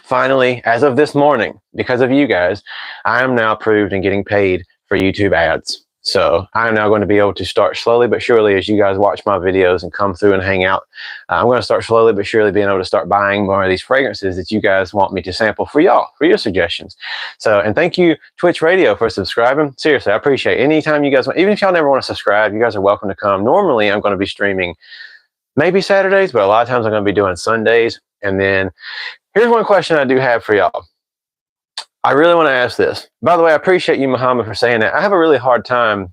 finally, as of this morning, because of you guys, I am now approved and getting paid for YouTube ads. So I'm now going to be able to start slowly but surely, as you guys watch my videos and come through and hang out, I'm going to start slowly but surely being able to start buying more of these fragrances that you guys want me to sample for y'all, for your suggestions. So, and thank you Twitch Radio for subscribing. Seriously, I appreciate it. Anytime you guys want, even if y'all never want to subscribe, you guys are welcome to come. Normally I'm going to be streaming maybe Saturdays, but a lot of times I'm going to be doing Sundays. And then here's one question I do have for y'all. I really want to ask this. By the way, I appreciate you, Muhammad, for saying that. I have a really hard time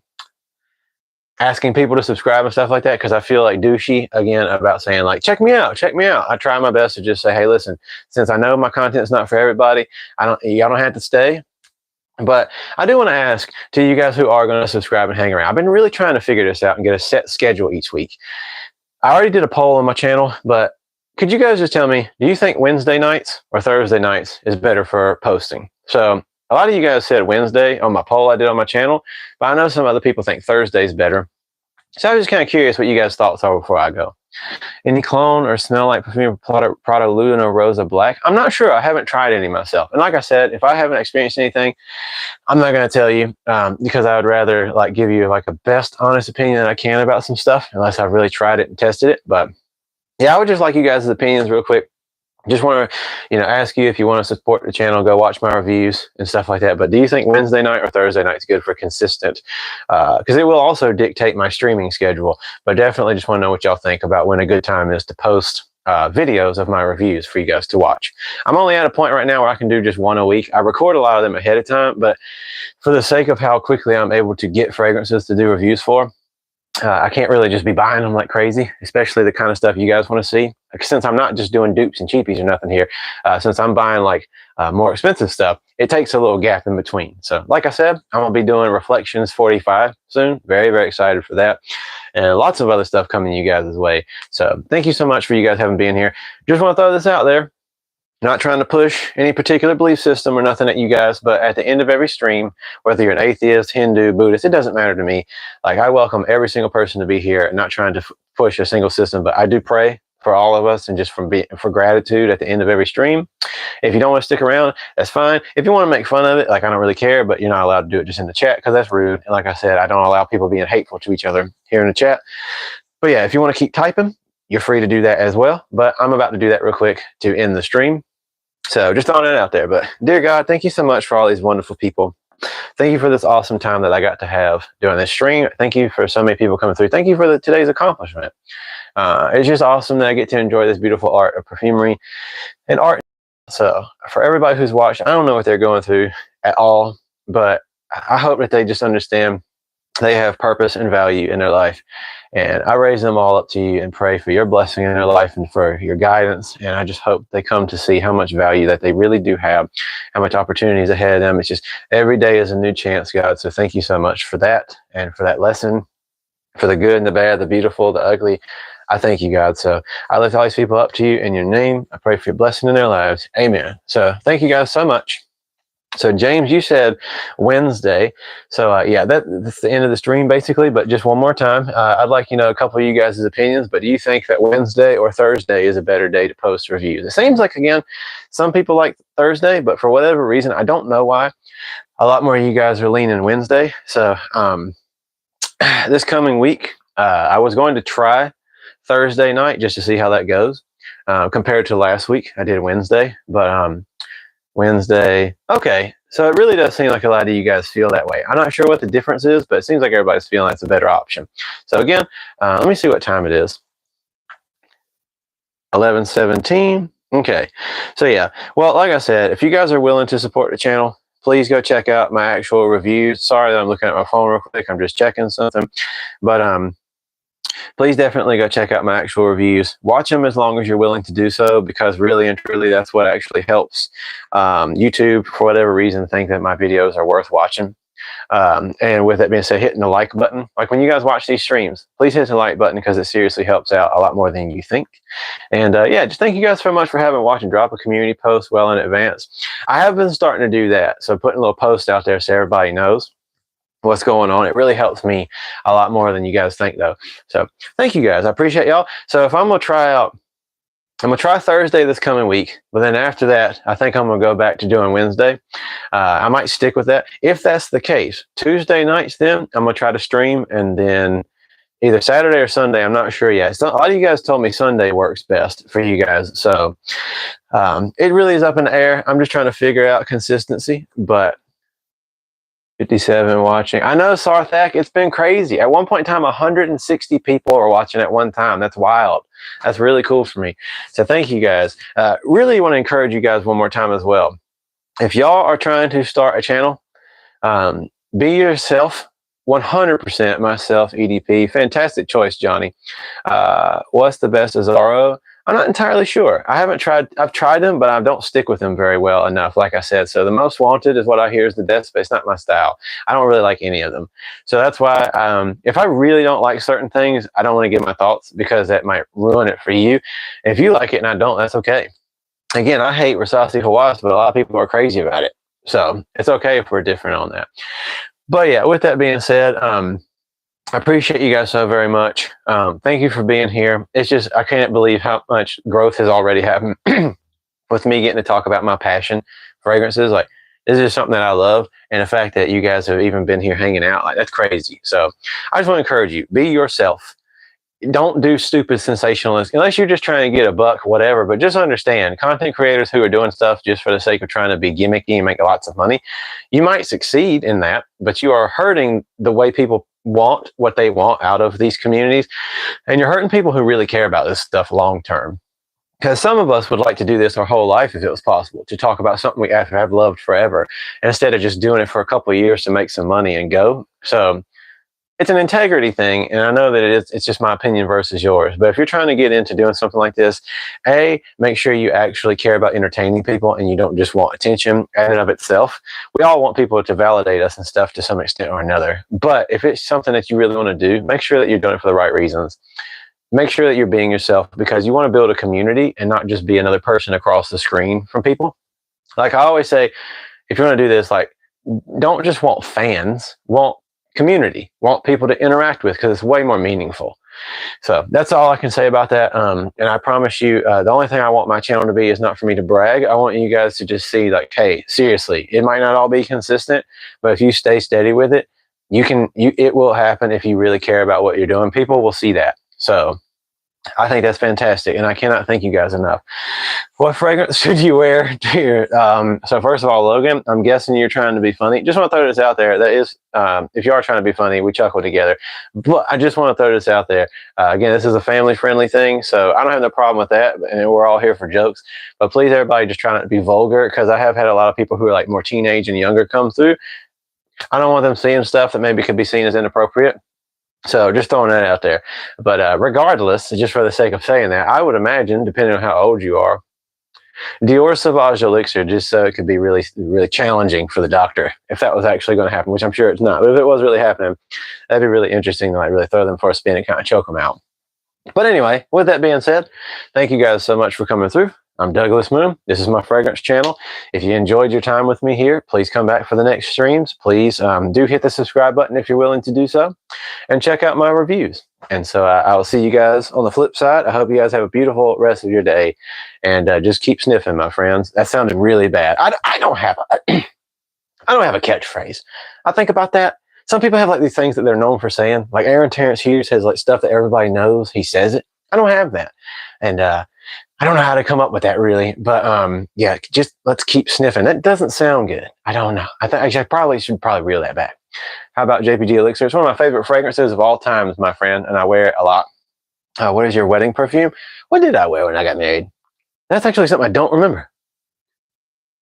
asking people to subscribe and stuff like that because I feel like douchey, again, about saying like, check me out, check me out. I try my best to just say, hey, listen, since I know my content's not for everybody, y'all don't have to stay. But I do want to ask to you guys who are going to subscribe and hang around. I've been really trying to figure this out and get a set schedule each week. I already did a poll on my channel, but could you guys just tell me, do you think Wednesday nights or Thursday nights is better for posting? So a lot of you guys said Wednesday on my poll I did on my channel, but I know some other people think Thursday is better. So I was just kind of curious what you guys' thoughts are before I go. Any clone or smell like perfume Prada Luna Rosa Black? I'm not sure. I haven't tried any myself. And like I said, if I haven't experienced anything, I'm not going to tell you because I would rather like give you like a best honest opinion that I can about some stuff unless I've really tried it and tested it. But yeah, I would just like you guys' opinions real quick. Just want to, ask you if you want to support the channel, go watch my reviews and stuff like that. But do you think Wednesday night or Thursday night is good for consistent? Because it will also dictate my streaming schedule. But definitely just want to know what y'all think about when a good time is to post videos of my reviews for you guys to watch. I'm only at a point right now where I can do just one a week. I record a lot of them ahead of time, but for the sake of how quickly I'm able to get fragrances to do reviews for, I can't really just be buying them like crazy, especially the kind of stuff you guys want to see. Since I'm not just doing dupes and cheapies or nothing here, since I'm buying like more expensive stuff, it takes a little gap in between. So like I said, I'm going to be doing Reflections 45 soon. Very, very excited for that. and lots of other stuff coming you guys' way. So thank you so much for you guys having been here. Just want to throw this out there. Not trying to push any particular belief system or nothing at you guys, but at the end of every stream, whether you're an atheist, Hindu, Buddhist, it doesn't matter to me. Like, I welcome every single person to be here. Not trying to push a single system, but I do pray for all of us and just for gratitude at the end of every stream. If you don't want to stick around, that's fine. If you want to make fun of it, like, I don't really care, but you're not allowed to do it just in the chat because that's rude. And like I said, I don't allow people being hateful to each other here in the chat. But yeah, if you want to keep typing, you're free to do that as well. But I'm about to do that real quick to end the stream. So just throwing it out there. But dear God, thank you so much for all these wonderful people. Thank you for this awesome time that I got to have doing this stream. Thank you for so many people coming through. Thank you for today's accomplishment. It's just awesome that I get to enjoy this beautiful art of perfumery and art. So for everybody who's watched, I don't know what they're going through at all, but I hope that they just understand they have purpose and value in their life. And I raise them all up to you and pray for your blessing in their life and for your guidance. And I just hope they come to see how much value that they really do have, how much opportunities ahead of them. It's just every day is a new chance, God. So thank you so much for that and for that lesson, for the good and the bad, the beautiful, the ugly. I thank you, God. So I lift all these people up to you in your name. I pray for your blessing in their lives. Amen. So thank you guys so much. So James, you said Wednesday. So yeah, that's the end of the stream basically, but just one more time. I'd like, a couple of you guys' opinions, but do you think that Wednesday or Thursday is a better day to post reviews? It seems like, again, some people like Thursday, but for whatever reason, I don't know why. A lot more of you guys are leaning Wednesday. So this coming week, I was going to try Thursday night just to see how that goes. Compared to last week, I did Wednesday, but Wednesday. Okay, so it really does seem like a lot of you guys feel that way. I'm not sure what the difference is, but it seems like everybody's feeling that's a better option. So again, let me see what time it is. 11:17. Okay, so yeah, well, like I said, if you guys are willing to support the channel, please go check out my actual reviews. Sorry that I'm looking at my phone real quick. I'm just checking something, but please definitely go check out my actual reviews. Watch them as long as you're willing to do so, because really and truly, that's what actually helps YouTube, for whatever reason, think that my videos are worth watching. And with that being said, hitting the like button. Like when you guys watch these streams, please hit the like button because it seriously helps out a lot more than you think. And yeah, just thank you guys so much for having watched and drop a community post well in advance. I have been starting to do that. So putting a little post out there so everybody knows what's going on. It really helps me a lot more than you guys think, though. So thank you guys. I appreciate y'all. So if I'm going to try Thursday this coming week, but then after that, I think I'm going to go back to doing Wednesday. I might stick with that. If that's the case, Tuesday nights, then I'm going to try to stream, and then either Saturday or Sunday. I'm not sure yet. So a lot of you guys told me Sunday works best for you guys. So it really is up in the air. I'm just trying to figure out consistency, but 57 watching. I know, Sarthak, it's been crazy. At one point in time, 160 people are watching at one time. That's wild. That's really cool for me. So thank you guys. Really want to encourage you guys one more time as well. If y'all are trying to start a channel, be yourself. 100% myself, EDP. Fantastic choice, Johnny. What's the best Azaro? I'm not entirely sure. I've tried them, but I don't stick with them very well enough, like I said. So the most wanted is what I hear is the best, but it's not my style. I don't really like any of them. So that's why if I really don't like certain things, I don't want to give my thoughts because that might ruin it for you. If you like it and I don't, that's okay. Again, I hate Rasasi Hawass, but a lot of people are crazy about it. So it's okay if we're different on that. But yeah, with that being said, I appreciate you guys so very much. Thank you for being here. It's just, I can't believe how much growth has already happened with me getting to talk about my passion, fragrances. Like, this is something that I love. And the fact that you guys have even been here hanging out, like, that's crazy. So I just want to encourage you, be yourself. Don't do stupid sensationalist, unless you're just trying to get a buck, whatever. But just understand, content creators who are doing stuff just for the sake of trying to be gimmicky and make lots of money, you might succeed in that, but you are hurting the way people want what they want out of these communities. And you're hurting people who really care about this stuff long term. Because some of us would like to do this our whole life if it was possible, to talk about something we have loved forever, instead of just doing it for a couple of years to make some money and go. So it's an integrity thing, and I know that it's just my opinion versus yours. But if you're trying to get into doing something like this, make sure you actually care about entertaining people and you don't just want attention in and of itself. We all want people to validate us and stuff to some extent or another. But if it's something that you really want to do, make sure that you're doing it for the right reasons. Make sure that you're being yourself, because you want to build a community and not just be another person across the screen from people. Like I always say, if you want to do this, like, don't just want fans, want community, want people to interact with, because it's way more meaningful. So that's all I can say about that. And I promise you, the only thing I want my channel to be is not for me to brag. I want you guys to just see, like, hey, seriously, it might not all be consistent, but if you stay steady with it, it will happen. If you really care about what you're doing, people will see that. So I think that's fantastic, and I cannot thank you guys enough. What fragrance should you wear to your, so first of all, Logan, I'm guessing you're trying to be funny. Just want to throw this out there. That is, if you are trying to be funny, we chuckle together. But I just want to throw this out there. Again, this is a family-friendly thing, so I don't have no problem with that, and we're all here for jokes. But please, everybody, just try not to be vulgar, because I have had a lot of people who are like more teenage and younger come through. I don't want them seeing stuff that maybe could be seen as inappropriate. So just throwing that out there. But regardless, just for the sake of saying that, I would imagine, depending on how old you are, Dior Sauvage Elixir, just so it could be really, really challenging for the doctor, if that was actually going to happen, which I'm sure it's not. But if it was really happening, that'd be really interesting to like really throw them for a spin and kind of choke them out. But anyway, with that being said, thank you guys so much for coming through. I'm Douglas Moon. This is my fragrance channel. If you enjoyed your time with me here, please come back for the next streams. Please do hit the subscribe button if you're willing to do so, and check out my reviews. And so I will see you guys on the flip side. I hope you guys have a beautiful rest of your day, and just keep sniffing, my friends. That sounded really bad. I don't have I don't have a catchphrase. I think about that. Some people have like these things that they're known for saying. Like Aaron Terrence Hughes has like stuff that everybody knows. He says it. I don't have that. And I don't know how to come up with that really. But yeah, just let's keep sniffing. That doesn't sound good. I don't know. I think I should probably reel that back. How about JPG Elixir? It's one of my favorite fragrances of all times, my friend, and I wear it a lot. What is your wedding perfume? What did I wear when I got married? That's actually something I don't remember.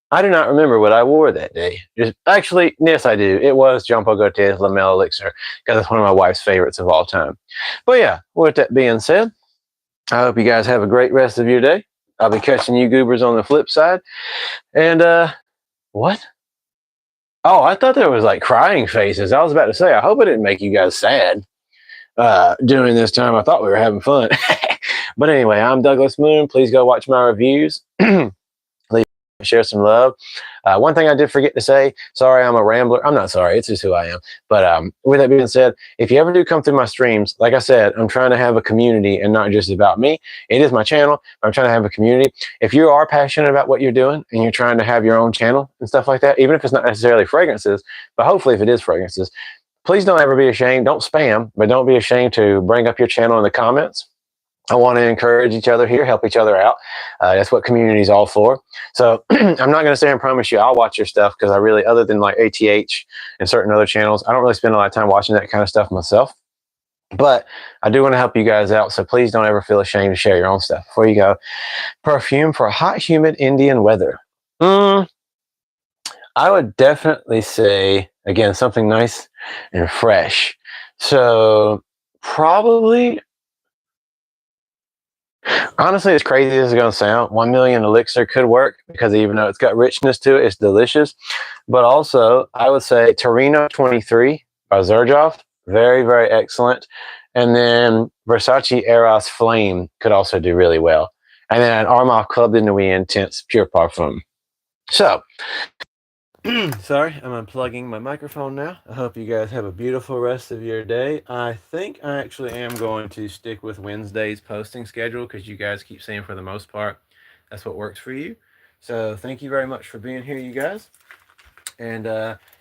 I do not remember what I wore that day. Actually, yes, I do. It was Jean Paul Gaultier's La Mel Elixir, because it's one of my wife's favorites of all time. But yeah, with that being said, I hope you guys have a great rest of your day. I'll be catching you goobers on the flip side. And what? Oh, I thought there was like crying faces. I was about to say, I hope it didn't make you guys sad during this time. I thought we were having fun. But anyway, I'm Douglas Moon. Please go watch my reviews. Share some love. One thing I did forget to say, sorry, I'm a rambler. I'm not sorry, it's just who I am. But with that being said, if you ever do come through my streams, like I said, I'm trying to have a community and not just about me. It is my channel, but I'm trying to have a community. If you are passionate about what you're doing and you're trying to have your own channel and stuff like that, even if it's not necessarily fragrances, but hopefully if it is fragrances, please don't ever be ashamed. Don't spam, but don't be ashamed to bring up your channel in the comments. I want to encourage each other here, help each other out. That's what community is all for. So I'm not going to say and promise you I'll watch your stuff, because I really, other than like ATH and certain other channels, I don't really spend a lot of time watching that kind of stuff myself. But I do want to help you guys out, so please don't ever feel ashamed to share your own stuff. Before you go, perfume for hot, humid Indian weather. I would definitely say, again, something nice and fresh. So probably, honestly, as crazy as it's going to sound, 1 Million Elixir could work, because even though it's got richness to it, it's delicious. But also, I would say Torino 23 by Xerjoff, very, very excellent. And then Versace Eros Flame could also do really well. And then Armand Club de Nuit Intense Pure Parfum. So, sorry, I'm unplugging my microphone now. I hope you guys have a beautiful rest of your day. I think I actually am going to stick with Wednesday's posting schedule, because you guys keep saying for the most part that's what works for you. So thank you very much for being here, you guys. And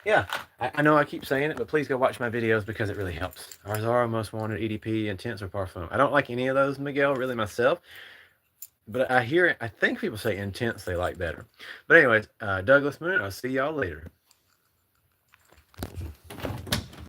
yeah, I know I keep saying it, but please go watch my videos, because it really helps. Arzara, Most Wanted, EDP, Intense, or Parfum. I don't like any of those, Miguel, really myself. But I think people say Intense they like better. But anyways, Douglas Moon, I'll see y'all later.